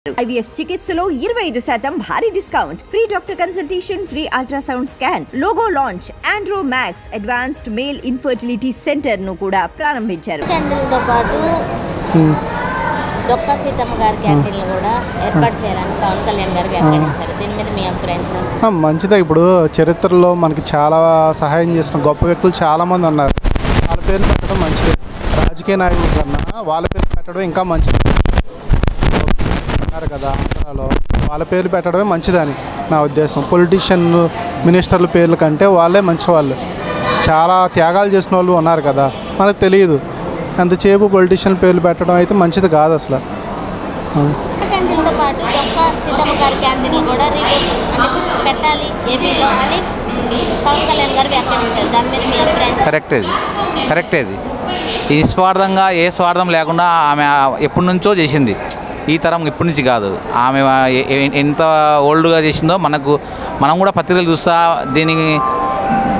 IVF చికిత్సలో 25% భారీ discount, free doctor consultation, free ultrasound scan, logo launch, Andro max advanced male infertility centre ను కూడా ప్రారంభించారు. క్యాంటీన్తో పాటు డొక్కా సీతమ్మ గారి క్యాంటీన్లు కూడా ఏర్పాటు చేయాలని పవన్ కళ్యాణ్ గారు వ్యాఖ్యానించారు. దీని మీద మీ అభిప్రాయం సార్? మంచిదే. ఇప్పుడు చరిత్రలో మనకి చాలా సహాయం చేసిన గొప్ప వ్యక్తులు చాలామంది ఉన్నారు. వాళ్ళ పేర్లు పెట్టడం మంచిదే. రాజకీయ నాయకుల కన్నా వాళ్ళ పేరు పెట్టడం ఇంకా మంచిది ఉన్నారు కదా ఆంధ్రాలో. వాళ్ళ పేర్లు పెట్టడమే మంచిదని నా ఉద్దేశం. పొలిటీషియన్ మినిస్టర్ల పేర్ల కంటే వాళ్ళే మంచివాళ్ళు. చాలా త్యాగాలు చేసిన వాళ్ళు ఉన్నారు కదా, మనకు తెలియదు. ఎంతసేపు పొలిటీషియన్ పేర్లు పెట్టడం అయితే మంచిది కాదు అసలు. క్యాంటీన్తో పాటు డొక్కా సీతమ్మ గారి క్యాంటీన్లు కూడా పెట్టాలి ఏపీలో అని పవన్ కళ్యాణ్ గారు వ్యాఖ్యానించారు. దాని మీద మీ అభిప్రాయం? కరెక్టే ఇది నిస్వార్థంగా, ఏ స్వార్థం లేకుండా ఆమె ఎప్పటి నుంచో చేసింది. ఈ తరం ఇప్పటి నుంచి కాదు. ఆమె ఎంత ఓల్డ్గా చేసిందో మనం కూడా పత్రికలు చూస్తా దీనికి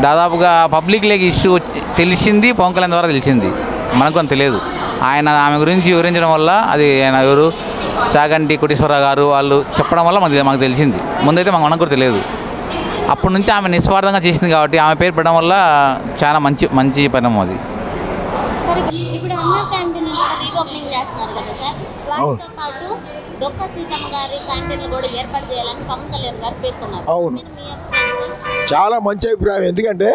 దాదాపుగా పబ్లిక్ లేక్ ఇష్యూ తెలిసింది పవన్ కళ్యాణ్ ద్వారా తెలిసింది. మనకు అని తెలియదు. ఆమె గురించి వివరించడం వల్ల, అది ఆయన ఎవరు చాగంటి కోటేశ్వరరావు గారు వాళ్ళు చెప్పడం వల్ల మాకు తెలిసింది. ముందైతే మనకు కూడా తెలియదు. అప్పటి నుంచి ఆమె నిస్వార్థంగా చేసింది కాబట్టి ఆమె పేరు పెట్టడం వల్ల చాలా మంచి పరిణామం అది. ఇప్పుడు అన్న క్యాంటీన్ రీఓపెనింగ్ చేస్తున్నారు కదా సార్, వాటితో పాటు డొక్కా సీతమ్మ గారి క్యాంటీన్లు కూడా ఏర్పాటు చేయాలని పవన్ కళ్యాణ్ గారు పేర్కొన్నారు. అవును, చాలా మంచి అభిప్రాయం. ఎందుకంటే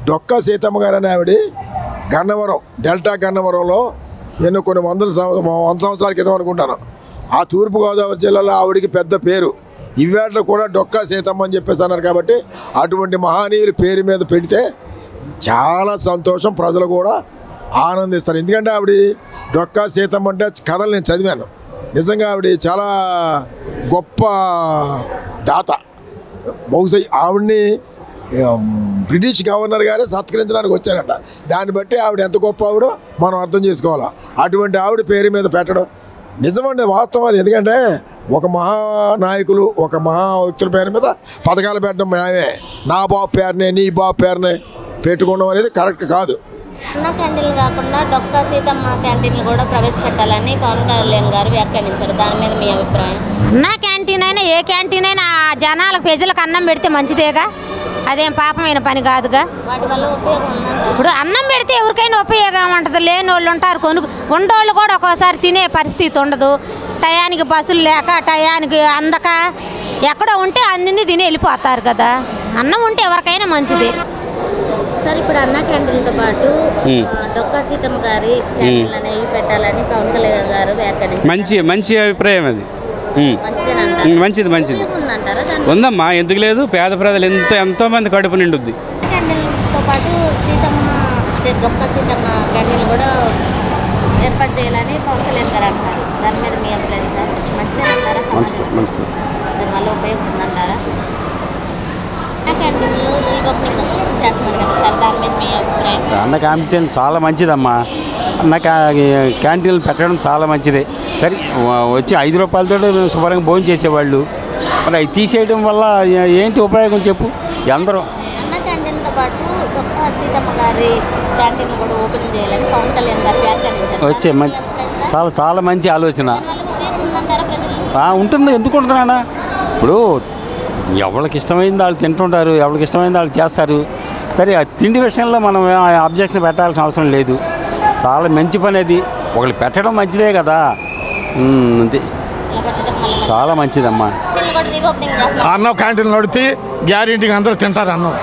డొక్కా సీతమ్మ గారు అనే ఆవిడ గన్నవరం, డెల్టా గన్నవరంలో కొన్ని వంద సంవత్సరాల క్రితం అనుకుంటాను, ఆ తూర్పుగోదావరి జిల్లాలో ఆవిడికి పెద్ద పేరు. ఇవాళ కూడా డొక్కా సీతమ్మ అని చెప్పేసి అన్నారు. కాబట్టి అటువంటి మహనీయుల పేరు మీద పెడితే చాలా సంతోషం, ప్రజలు కూడా ఆనందిస్తారు. ఎందుకంటే ఆవిడ డొక్కా సీతమ్మ అంటే కథలు నేను చదివాను. నిజంగా ఆవిడ చాలా గొప్ప దాత. బహుశా ఆవిడ్ని బ్రిటిష్ గవర్నర్ గారే సత్కరించడానికి వచ్చారంట. దాన్ని బట్టి ఆవిడ ఎంత గొప్ప ఆవిడో మనం అర్థం చేసుకోవాలా. అటువంటి ఆవిడ పేరు మీద పెట్టడం నిజమండి, వాస్తవం అది. ఎందుకంటే ఒక మహానాయకులు, ఒక మహా వ్యక్తుల పేరు మీద పథకాలు పెట్టడం మేమే, నా బాబు పేరునే నీ బాబు పేరునే పెట్టుకోవడం అనేది కరెక్ట్ కాదు. అన్న క్యాంటీన్లు కాకుండా డొక్కా సీతమ్మ క్యాంటీన్లు కూడా ప్రవేశపెట్టాలని పవన్ కళ్యాణ్ గారు వ్యాఖ్యానించారు. దాని మీద మీ అభిప్రాయం? అన్న క్యాంటీన్ అయినా ఏ క్యాంటీన్ అయినా జనాలకు ప్రజలకు అన్నం పెడితే మంచిదేగా, అదేం పాపమైన పని కాదుగా. వాటి వల్ల ఉపయోగం ఉందంట. ఇప్పుడు అన్నం పెడితే ఎవరికైనా ఉపయోగం ఉంటుంది. లేని వాళ్ళు ఉంటారు, ఉండోళ్ళు కూడా ఒక్కోసారి తినే పరిస్థితి ఉండదు. టయానికి బస్సులు లేక, టయానికి అందక ఎక్కడో ఉంటే అన్ని తిని వెళ్ళిపోతారు కదా. అన్నం ఉంటే ఎవరికైనా మంచిది. సార్, ఇప్పుడు అన్న క్యాంటీన్తో పాటు డొక్కా సీతమ్మ గారి క్యాంటీన్లు అనేవి పెట్టాలని పవన్ కళ్యాణ్ గారు వ్యాఖ్యానించారు. మంచి అభిప్రాయం అది. మంచిది ఉందమ్మా, ఎందుకు లేదు. పేద ప్రజలు ఎంతోమంది కడుపు నిండుద్ది. క్యాంటీన్తో పాటు సీతమ్మ అంటే డొక్కా సీతమ్మ క్యాంటీన్లు కూడా ఏర్పాటు చేయాలని పవన్ కళ్యాణ్ గారు అంటారు. దాని మీద మీ అభిప్రాయం సార్? మంచిదేనంటారా? మంచిది. దానివల్ల ఉపయోగం ఉందంటారా? క్యాంటీన్లు రీఓపెనింగ్ చేస్తున్నారు కదా సార్, దాని మీద మీ అభిప్రాయం? అన్న క్యాంటీన్ చాలా మంచిదమ్మా. అన్న క్యాంటీన్లు పెట్టడం చాలా మంచిదే. సరే, వచ్చి 5 రూపాయలతో శుభ్రంగా భోజనం చేసేవాళ్ళు, మరి అవి తీసేయడం వల్ల ఏంటి ఉపయోగం చెప్పు? అందరూ అన్న క్యాంటీన్తో పాటు డొక్కా సీతమ్మ గారి క్యాంటీన్ కూడా ఓపెన్ చేయాలని పవన్ కళ్యాణ్ గారు వ్యాఖ్యానించారు. చాలా మంచి ఆలోచన. ఉంటుంది, ఎందుకు ఉంటుందా? ఇప్పుడు ఎవరికి ఇష్టమైంది వాళ్ళు తింటుంటారు, ఎవరికి ఇష్టమైంది వాళ్ళు చేస్తారు. సరే, ఆ తిండి విషయంలో మనం అబ్జెక్షన్ పెట్టాల్సిన అవసరం లేదు. చాలా మంచి పని అది. ఒకళ్ళు పెట్టడం మంచిదే కదా. అంతే, చాలా మంచిదమ్మా. అన్నం క్యాంటీన్ నడితే గ్యారెంటీగా అందరూ తింటారు అన్నం.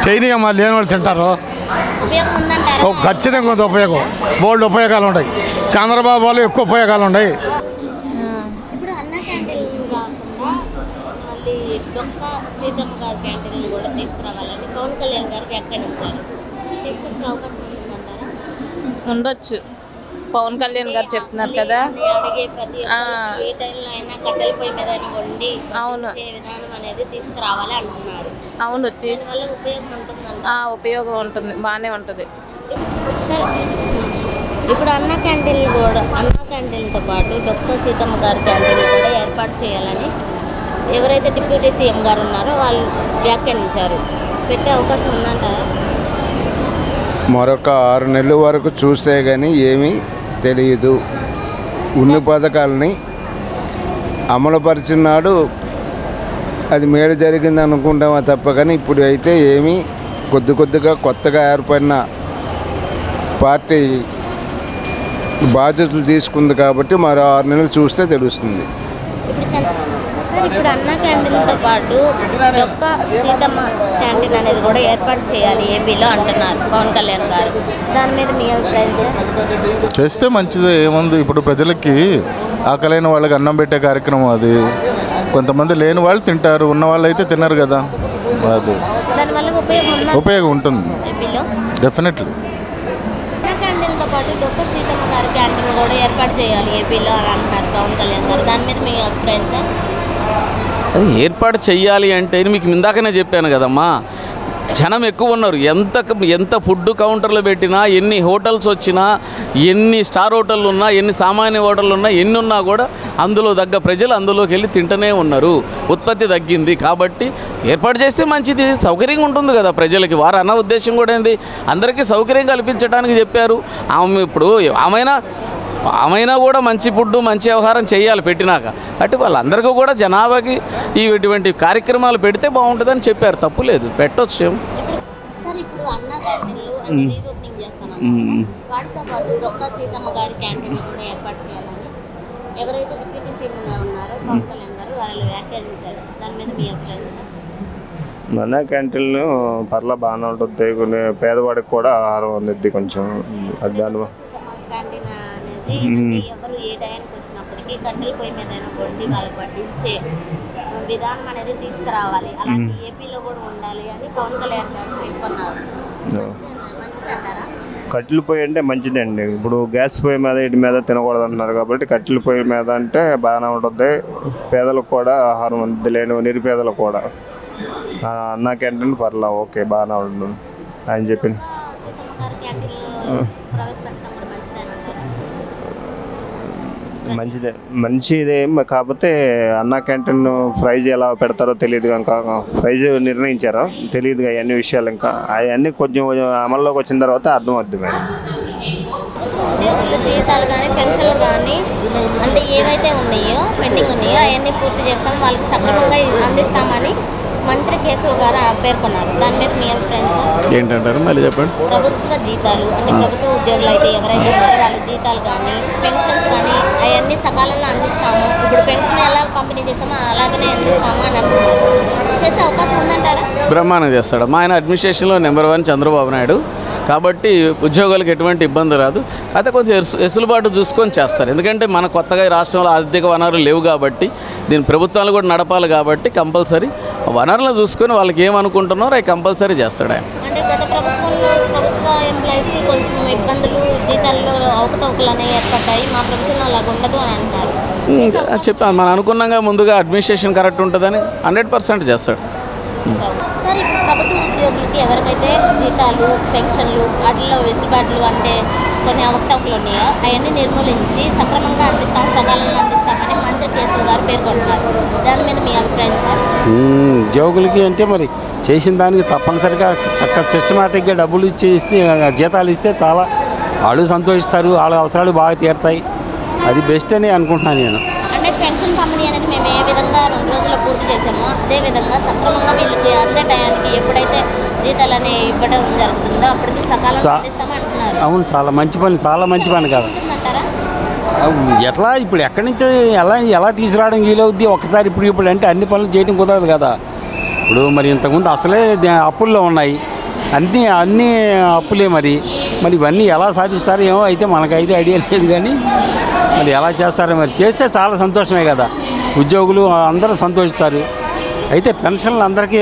చేయనియమ్మా, లేని వాళ్ళు తింటారు. ఖచ్చితంగా కొంత ఉపయోగం, బోల్డ్ ఉపయోగాలు ఉన్నాయి. చంద్రబాబు వాళ్ళు ఎక్కువ ఉపయోగాలు ఉన్నాయి. ఇప్పుడు అన్న క్యాంటీన్లు కాకుండా మళ్ళీ డొక్కా సీతమ్మ గారి క్యాంటీన్లు కూడా తీసుకురావాలని పవన్ కళ్యాణ్ గారు వ్యాఖ్యానించారు. తీసుకొచ్చే అవకాశం ఉందంటారా? ఉండొచ్చు. పవన్ కళ్యాణ్ గారు చెప్తున్నారు కదా, అడిగే ప్రతి ఏ టైంలో అయినా కట్టెల పొయ్యి మీద వండి అవును విధానం అనేది తీసుకురావాలి అంటున్నారు. అవును, ఉపయోగం ఉంటుంది. ఉపయోగం ఉంటుంది, బాగానే ఉంటుంది. ఇప్పుడు అన్న క్యాంటీన్లతో పాటు డొక్కా సీతమ్మ గారి క్యాంటీన్లు కూడా ఏర్పాటు చేయాలని ఎవరైతే డిప్యూటీ సీఎం గారు ఉన్నారో వాళ్ళు వ్యాఖ్యానించారు. పెట్టే అవకాశం ఉందంటారా? మరొక 6 నెలల వరకు చూస్తే కానీ ఏమీ తెలియదు. ఉన్న పథకాలని అమలుపరిచినాడు, అది మేలు జరిగింది అనుకుంటామా తప్ప కానీ ఇప్పుడు అయితే ఏమీ కొద్దిగా కొత్తగా ఏర్పడిన పార్టీ బాధ్యతలు తీసుకుంది కాబట్టి మరో 6 నెలలు చూస్తే తెలుస్తుంది. ఇప్పుడు అన్న క్యాంటీన్తో పాటు ఒక్క సీతమ్మ క్యాంటీన్ అనేది కూడా ఏర్పాటు చేయాలి ఏపీలో అంటున్నారు పవన్ కళ్యాణ్ గారు. దాని మీద మీ అభిప్రాయం సార్? చేస్తే మంచిదే, ఏముంది. ఇప్పుడు ప్రజలకి ఆకలైన వాళ్ళకి అన్నం పెట్టే కార్యక్రమం అది. కొంతమంది లేని వాళ్ళు తింటారు, ఉన్న వాళ్ళు అయితే తినరు కదా. అది దానివల్ల ఉపయోగం ఉంటుంది డెఫినెట్లీ. అన్న క్యాంటీన్తో పాటు ఒక్క సీతమ్మ గారి క్యాంటీన్ కూడా ఏర్పాటు చేయాలి ఏపీలో అని అంటున్నారు పవన్ కళ్యాణ్ గారు. దాని మీద మీ అభిప్రాయం సార్? అది ఏర్పాటు చెయ్యాలి అంటే మీకు ఇందాకనే చెప్పాను కదమ్మా, జనం ఎక్కువ ఉన్నారు. ఎంత ఫుడ్ కౌంటర్లు పెట్టినా, ఎన్ని హోటల్స్ వచ్చినా, ఎన్ని స్టార్ హోటళ్ళు ఉన్నా, ఎన్ని సామాన్య హోటళ్ళు ఉన్నా, ఎన్ని ఉన్నా కూడా అందులో తగ్గ ప్రజలు అందులోకి వెళ్ళి తింటూనే ఉన్నారు. ఉత్పత్తి తగ్గింది కాబట్టి ఏర్పాటు చేస్తే మంచిది, సౌకర్యంగా ఉంటుంది కదా ప్రజలకి. వారు అన్న ఉద్దేశం కూడా ఏంది, అందరికీ సౌకర్యం కల్పించడానికి చెప్పారు. ఇప్పుడు ఆమెనా కూడా మంచి ఫుడ్ మంచి వ్యవహారం చేయాలి పెట్టినాక. కాబట్టి వాళ్ళందరికీ కూడా జనాభాకి ఇటువంటి కార్యక్రమాలు పెడితే బాగుంటుందని చెప్పారు. తప్పు లేదు, పెట్టొచ్చు. సార్ ఇప్పుడు అన్న క్యాంటీన్లు రీఓపెనింగ్ చేస్తాను, వాటితో పాటు ఒక్క సీతమ్మ గారి క్యాంటీన్ కూడా ఏర్పాటు చేయాలని ఎవరైతే డిప్యూటీ సీఎంగా ఉన్నారో పవన్ కళ్యాణ్ గారు వాళ్ళు వ్యాఖ్యానించారు. దాని మీద మీ అభిప్రాయం సార్? మన క్యాంటీన్లు పర్లా బాగానే ఉంటుంది, కొన్ని పేదవాడికి కూడా ఆహారం అందిద్ది కొంచెం. దాని క్యాంటీన్ అనేది ఎవరు ఏ టైంకి వచ్చినప్పటికీ కట్టెల పొయ్యి మీద వండి వాళ్ళకి పట్టించే విధానం అనేది తీసుకురావాలి. అలాంటి ఏపీలో కూడా ఉండాలి అని పవన్ కళ్యాణ్ గారు పేర్కొన్నారు. మంచిది అంటారా? కట్టెల పొయ్యి అంటే మంచిదండి. ఇప్పుడు గ్యాస్ పొయ్యి మీద వీటి మీద తినకూడదు అంటున్నారు కాబట్టి కట్టెల పొయ్యి మీద అంటే బాగానే ఉంటుంది. పేదలకు కూడా ఆహారం అంది, లేని నిరుపేదలకు కూడా. అన్న క్యాంటీన్ పర్లా ఓకే, బాగానే ఉంటుంది ఆయన చెప్పింది. మంచిదే, కాకపోతే అన్న క్యాంటీన్ ప్రైజ్ ఎలా పెడతారో తెలియదు కనుక ప్రైజ్ నిర్ణయించారో తెలియదు. అవన్నీ విషయాలు ఇంకా అవన్నీ కొంచెం అమల్లోకి వచ్చిన తర్వాత అర్థమవుద్ది మేడం. ఉద్యోగుల జీతాలు కానీ పెన్షన్లు కానీ అంటే ఏవైతే ఉన్నాయో పెండింగ్ ఉన్నాయో అవన్నీ పూర్తి చేస్తాం, వాళ్ళకి సక్రమంగా అందిస్తామని మంత్రి కేశవ్ గారు పేర్కొన్నారు. దాని మీద మీ అభిప్రాయం సార్? ఏంటంటారు మళ్ళీ చెప్పండి. ప్రభుత్వ జీతాలు అంటే ప్రభుత్వ ఉద్యోగులు అయితే ఎవరైతే ఉన్నారో వాళ్ళ జీతాలు కానీ పెన్షన్స్ కానీ అవన్నీ సకాలంలో అందిస్తాము. ఇప్పుడు పెన్షన్ ఎలా పంపిణీ చేస్తామో అలాగనే అందిస్తాము అని అంటున్నారు. చేసే అవకాశం ఉందంటారా? బ్రహ్మాండం చేస్తాడు. మా ఆయన అడ్మినిస్ట్రేషన్లో నెంబర్ 1 చంద్రబాబు నాయుడు కాబట్టి ఉద్యోగులకు ఎటువంటి ఇబ్బంది రాదు. అయితే కొంచెం వెసులుబాటు చూసుకొని చేస్తారు. ఎందుకంటే మన కొత్తగా ఈ రాష్ట్రంలో ఆర్థిక వనరులు లేవు కాబట్టి దీని ప్రభుత్వాలు కూడా నడపాలి కాబట్టి కంపల్సరీ వనరులను చూసుకొని వాళ్ళకి ఏమనుకుంటున్నారో అవి కంపల్సరీ చేస్తాడు ఆయన. అంటే గత ప్రభుత్వంలో ప్రభుత్వ ఎంప్లాయీస్కి కొంచెం ఇబ్బందులు జీతాల్లో అవకతవకలు అనేవి ఏర్పడ్డాయి, మా ప్రభుత్వం అలా ఉండదు అని అంటారు. చెప్పాను, మనం అనుకున్నాగా ముందుగా అడ్మినిస్ట్రేషన్ కరెక్ట్ ఉంటుందని 100% చేస్తాడు. సార్ ఇప్పుడు ప్రభుత్వ ఉద్యోగులకి ఎవరికైతే జీతాలు పెన్షన్లు వాటిల్లో వెసులుబాట్లు అంటే కొన్ని అవకతవకలు ఉన్నాయో అవన్నీ నిర్మూలించి సక్రమంగా అందిస్తాం, సకాలంలో అందిస్తామని మంత్రి కేశవ్ గారు పేర్కొంటున్నారు. దాని మీద మీ అభిప్రాయం సార్? ఉద్యోగులకి అంటే మరి చేసిన దానికి తప్పనిసరిగా చక్కగా సిస్టమేటిక్గా డబ్బులు ఇస్తే జీతాలు ఇస్తే చాలా వాళ్ళు సంతోషిస్తారు, వాళ్ళ అవసరాలు బాగా తీరుతాయి. అది బెస్ట్ అని అనుకుంటున్నాను నేను. అంటే పెన్షన్ పంపిణీ అనేది మేము ఏ విధంగా 2 రోజుల్లో పూర్తి చేసామో అదే విధంగా సక్రమంగా వీళ్ళకి అందే టయానికి ఎప్పుడైతే జీతాలు అనేవి ఇవ్వడం జరుగుతుందో అప్పటికి సకాలంలో అందిస్తామని అంటున్నారు. అవును, చాలా మంచి పని, చాలా మంచి పని కాదు. ఎట్లా ఇప్పుడు ఎక్కడి నుంచి ఎలా తీసుకురావడం వీలవుద్ది ఒకసారి ఇప్పుడు అంటే అన్ని పనులు చేయడం కుదరదు కదా. ఇప్పుడు మరి ఇంతకుముందు అసలే అప్పుల్లో ఉన్నాయి, అన్నీ అప్పులే. మరి ఇవన్నీ ఎలా సాధిస్తారో ఏమో, అయితే మనకైతే ఐడియా లేదు. కానీ మరి ఎలా చేస్తారో, మరి చేస్తే చాలా సంతోషమే కదా, ఉద్యోగులు అందరూ సంతోషిస్తారు. అయితే పెన్షన్లు అందరికీ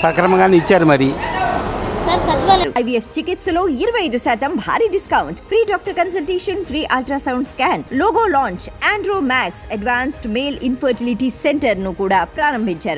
సక్రమంగానే ఇచ్చారు. మరి IVF చికిత్సలో 25% భారీ discount, free doctor consultation, free ultrasound scan, logo launch, Andro max advanced male infertility centre ను కూడా ప్రారంభించారు.